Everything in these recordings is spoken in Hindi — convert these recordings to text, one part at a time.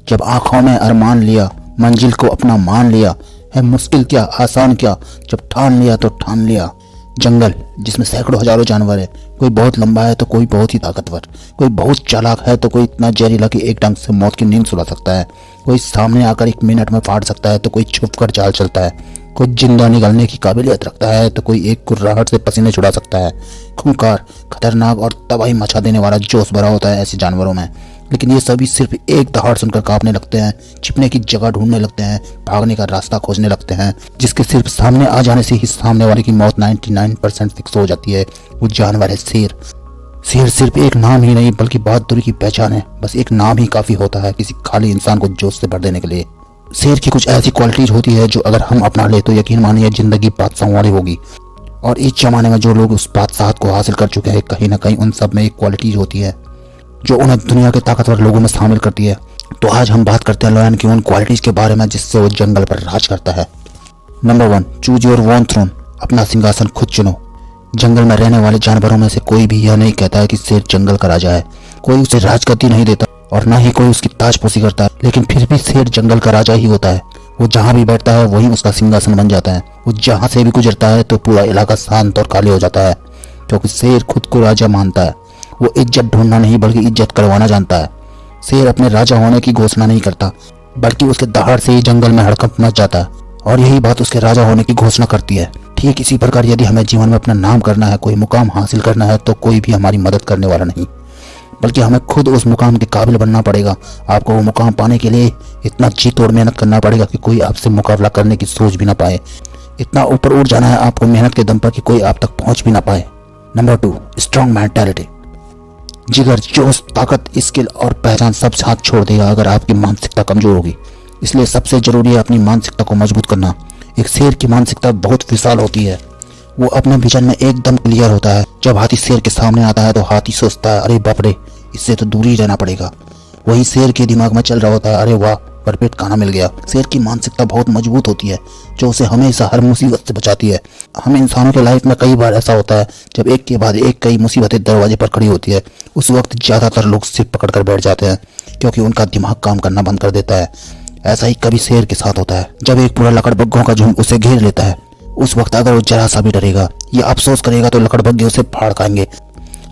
जब आंखों में अरमान लिया, मंजिल को अपना मान लिया, है मुश्किल क्या आसान क्या, जब ठान लिया तो ठान लिया। जंगल जिसमें सैकड़ों हजारों जानवर है, कोई बहुत लंबा है तो कोई बहुत ही ताकतवर, कोई बहुत चालाक है तो कोई इतना जहरीला कि एक डंक से मौत की नींद सुला सकता है, कोई सामने आकर 1 मिनट में फाड़ सकता है तो कोई छुप कर चाल चलता है, कोई जिंदा निगलने की काबिलियत रखता है तो कोई एक कुर्राहट से पसीने छुड़ा सकता है। खूंखार, खतरनाक और तबाही मचा देने वाला जोश भरा होता है ऐसे जानवरों में। लेकिन ये सभी सिर्फ एक दहाड़ सुनकर कांपने लगते हैं, छिपने की जगह ढूंढने लगते हैं, भागने का रास्ता खोजने लगते हैं, जिसके सिर्फ सामने आ जाने से ही सामने वाले की मौत 99% फिक्स हो जाती है। वो जानवर है शेर। शेर सिर्फ एक नाम ही नहीं बल्कि बहादुरी की पहचान है। बस एक नाम ही काफी होता है किसी खाली इंसान को जोश से भर देने के लिए। शेर की कुछ ऐसी क्वालिटीज होती है जो अगर हम अपना ले तो यकीन मानिए जिंदगी बादशाहों वाली होगी। और इस जमाने में जो लोग उस बादशाहत को हासिल कर चुके हैं, कहीं ना कहीं उन सब में एक क्वालिटीज होती है जो उन्हें दुनिया के ताकतवर लोगों में शामिल करती है। तो आज हम बात करते हैं लायन की उन क्वालिटीज के बारे में जिससे वो जंगल पर राज करता है। Number 1, choose your own throne. अपना सिंहासन खुद चुनो। जंगल में रहने वाले जानवरों में से कोई भी यह नहीं कहता है कि शेर जंगल का राजा है। कोई उसे राजगद्दी नहीं देता और ना ही कोई उसकी ताजपोशी करता है, लेकिन फिर भी शेर जंगल का राजा ही होता है। वो जहाँ भी बैठता है वहीं उसका सिंहासन बन जाता है। वो जहाँ से भी गुजरता है तो पूरा इलाका शांत और खाली हो जाता है, क्योंकि शेर खुद को राजा मानता है। वो इज्जत ढूंढना नहीं बल्कि इज्जत करवाना जानता है। शेर अपने राजा होने की घोषणा नहीं करता, बल्कि उसके दहाड़ से ही जंगल में हड़कंप मच जाता है, और यही बात उसके राजा होने की घोषणा करती है। ठीक इसी प्रकार यदि हमें जीवन में अपना नाम करना है, कोई मुकाम हासिल करना है, तो कोई भी हमारी मदद करने वाला नहीं, बल्कि हमें खुद उस मुकाम के काबिल बनना पड़ेगा। आपको वो मुकाम पाने के लिए इतना जी तोड़ मेहनत करना पड़ेगा कि कोई आपसे मुकाबला करने की सोच भी ना पाए। इतना ऊपर उठ जाना है आपको मेहनत के दम पर कि कोई आप तक पहुंच भी ना पाए। Number 2, strong mentality. जिगर, जोश, ताकत, स्किल और पहचान सब साथ छोड़ देगा अगर आपकी मानसिकता कमजोर होगी। इसलिए सबसे जरूरी है अपनी मानसिकता को मजबूत करना। एक शेर की मानसिकता बहुत विशाल होती है। वो अपने विजन में एकदम क्लियर होता है। जब हाथी शेर के सामने आता है तो हाथी सोचता है, अरे बाप रे, इससे तो दूर ही रहना पड़ेगा। वही शेर के दिमाग में चल रहा होता है, अरे वाह, भरपेट खाना मिल गया। शेर की मानसिकता बहुत मजबूत होती है, जो उसे हमेशा हर मुसीबत से बचाती है। हम इंसानों के लाइफ में कई बार ऐसा होता है जब एक के बाद एक कई मुसीबतें दरवाजे पर खड़ी होती है। उस वक्त ज्यादातर लोग सिर पकड़ कर बैठ जाते हैं, क्योंकि उनका दिमाग काम करना बंद कर देता है। ऐसा ही कभी शेर के साथ होता है। जब एक पूरा लकड़बग्घों का झुंड उसे घेर लेता है, उस वक्त अगर वो जरा सा भी डरेगा या अफसोस करेगा तो लकड़बग्घे उसे फाड़ खाएंगे।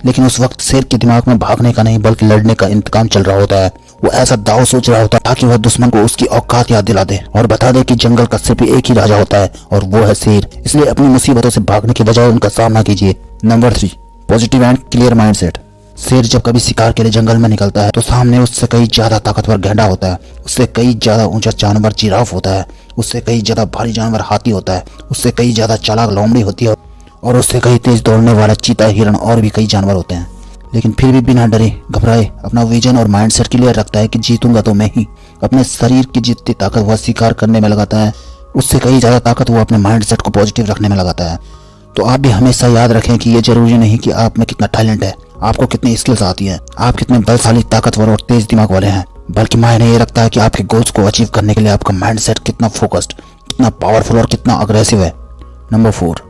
लेकिन उस वक्त शेर के दिमाग में भागने का नहीं बल्कि लड़ने का इंतकाम चल रहा होता है। वो ऐसा दाव सोच रहा होता है ताकि वह दुश्मन को उसकी औकात याद दिला दे और बता दे कि जंगल का सिर्फ एक ही राजा होता है और वो है शेर। इसलिए अपनी मुसीबतों से भागने के बजाय उनका सामना कीजिए। Number 3, positive and clear mindset. शेर जब कभी शिकार के लिए जंगल में निकलता है तो सामने उससे कई ज्यादा ताकतवर गैंडा होता है, उससे कई ज्यादा ऊंचा जानवर जिराफ होता है, उससे कई ज्यादा भारी जानवर हाथी होता है, उससे कई ज्यादा चालाक लोमड़ी होती है और उससे कई तेज दौड़ने वाला चीता, हिरण और भी कई जानवर होते हैं। लेकिन फिर भी बिना डरे घबराए अपना विजन और माइंडसेट क्लियर रखता है कि जीतूंगा तो मैं ही। अपने शरीर की जितनी ताकत वह शिकार करने में लगाता है, उससे कई ज्यादा ताकत वो अपने माइंडसेट को पॉजिटिव रखने में लगाता है। तो आप भी हमेशा याद रखें कि ये जरूरी नहीं कि आप में कितना टैलेंट है, आपको कितनी स्किल्स आती हैं, आप कितने बलशाली, ताकतवर और तेज दिमाग वाले हैं, बल्कि मायने ये रखता है कि आपके गोल्स को अचीव करने के लिए आपका माइंडसेट कितना फोकस्ड, कितना पावरफुल और कितना अग्रेसिव है। Number 4,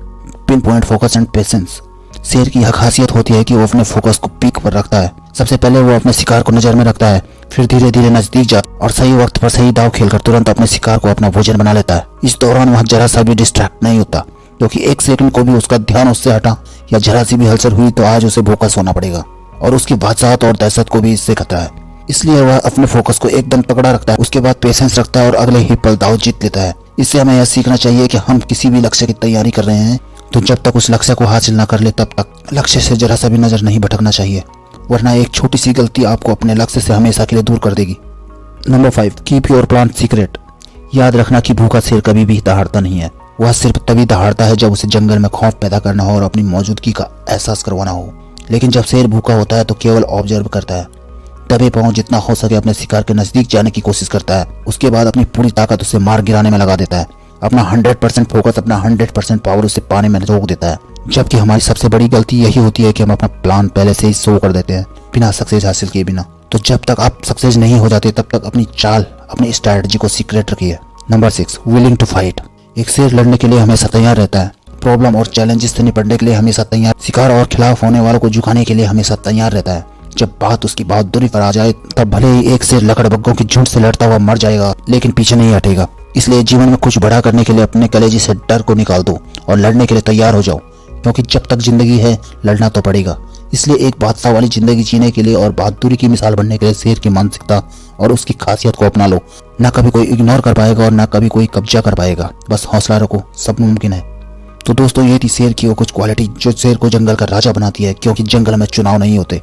pin point focus and patience. शेर की यह खासियत होती है कि वो अपने फोकस को पीक पर रखता है। सबसे पहले वो अपने शिकार को नजर में रखता है, फिर धीरे धीरे नजदीक जाता और सही वक्त पर सही दाव खेलकर तुरंत अपने शिकार को अपना भोजन बना लेता है। इस दौरान वह जरा सा भी डिस्ट्रैक्ट नहीं होता, क्योंकि एक सेकंड को भी उसका ध्यान उससे हटा या जरा सी भी हलचल हुई तो आज उसे भूखा सोना पड़ेगा और उसकी बादशाहत और दहशत को भी इससे खतरा है। इसलिए वह अपने फोकस को एकदम तगड़ा रखता है, उसके बाद पेशेंस रखता है और अगले ही पल दाव जीत लेता है। इससे हमें यह सीखना चाहिए कि हम किसी भी लक्ष्य की तैयारी कर रहे हैं तो जब तक उस लक्ष्य को हासिल न कर ले तब तक लक्ष्य से जरा सा भी नजर नहीं भटकना चाहिए, वरना एक छोटी सी गलती आपको अपने लक्ष्य से हमेशा के लिए दूर कर देगी। Number 5, keep your plan secret. याद रखना कि भूखा शेर कभी भी दहाड़ता नहीं है। वह सिर्फ तभी दहाड़ता है जब उसे जंगल में खौफ पैदा करना हो और अपनी मौजूदगी का एहसास करवाना हो। लेकिन जब शेर भूखा होता है तो केवल ऑब्जर्व करता है, दबे पांव जितना हो सके अपने शिकार के नजदीक जाने की कोशिश करता है, उसके बाद अपनी पूरी ताकत उसे मार गिराने में लगा देता है। अपना 100% फोकस, अपना 100% पावर उसे पाने में रोक देता है। जबकि हमारी सबसे बड़ी गलती यही होती है कि हम अपना प्लान पहले से ही शो कर देते हैं बिना सक्सेस हासिल किए बिना। तो जब तक आप सक्सेस नहीं हो जाते तब तक अपनी चाल, अपनी स्ट्रैटेजी को सीक्रेट रखिए। Number 6, willing to fight. एक शेर लड़ने के लिए हमेशा तैयार रहता है, प्रॉब्लम और चैलेंजेस से निपटने के लिए हमेशा तैयार, शिकार और खिलाफ होने वालों को झुकाने के लिए हमेशा तैयार रहता है। जब बात उसकी बहादुरी पर आ जाए तब भले ही एक शेर लकड़बग्घों की झुंड से लड़ता हुआ मर जाएगा, लेकिन पीछे नहीं हटेगा। इसलिए जीवन में कुछ बड़ा करने के लिए अपने कलेजे से डर को निकाल दो और लड़ने के लिए तैयार हो जाओ, क्योंकि जब तक जिंदगी है लड़ना तो पड़ेगा। इसलिए एक बादशाह वाली जिंदगी जीने के लिए और बहादुरी की मिसाल बनने के लिए शेर की मानसिकता और उसकी खासियत को अपना लो। ना कभी कोई इग्नोर कर पाएगा और ना कभी कोई कब्जा कर पाएगा। बस हौसला रखो, सब मुमकिन है। तो दोस्तों, ये थी शेर की वो कुछ क्वालिटी जो शेर को जंगल का राजा बनाती है, क्योंकि जंगल में चुनाव नहीं होते।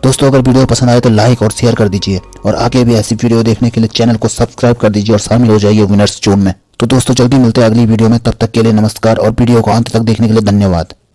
दोस्तों, अगर वीडियो पसंद आए तो लाइक और शेयर कर दीजिए और आगे भी ऐसी वीडियो देखने के लिए चैनल को सब्सक्राइब कर दीजिए और शामिल हो जाइए विनर्स जोन में। तो दोस्तों, जल्दी मिलते हैं अगली वीडियो में। तब तक के लिए नमस्कार और वीडियो को अंत तक देखने के लिए धन्यवाद।